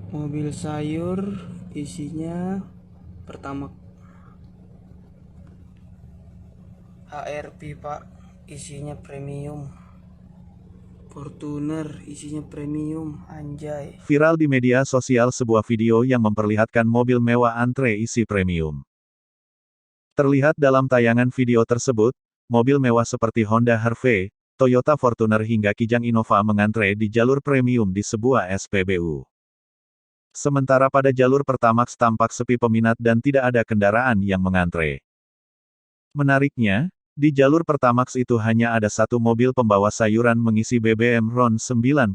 Mobil sayur isinya pertama HRV pak, isinya premium. Fortuner isinya premium, anjay. Viral di media sosial sebuah video yang memperlihatkan mobil mewah antre isi premium. Terlihat dalam tayangan video tersebut, mobil mewah seperti Honda HRV, Toyota Fortuner hingga Kijang Innova mengantre di jalur premium di sebuah SPBU. Sementara pada jalur Pertamax tampak sepi peminat dan tidak ada kendaraan yang mengantre. Menariknya, di jalur Pertamax itu hanya ada satu mobil pembawa sayuran mengisi BBM RON 92.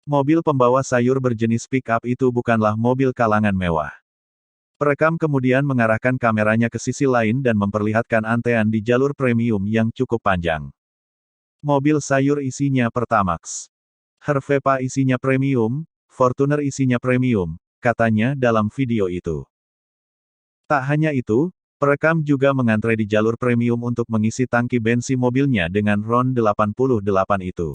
Mobil pembawa sayur berjenis pick-up itu bukanlah mobil kalangan mewah. Perekam kemudian mengarahkan kameranya ke sisi lain dan memperlihatkan antrean di jalur premium yang cukup panjang. Mobil sayur isinya Pertamax. Hervepa isinya premium, Fortuner isinya premium, katanya dalam video itu. Tak hanya itu, perekam juga mengantre di jalur premium untuk mengisi tangki bensin mobilnya dengan RON 88 itu.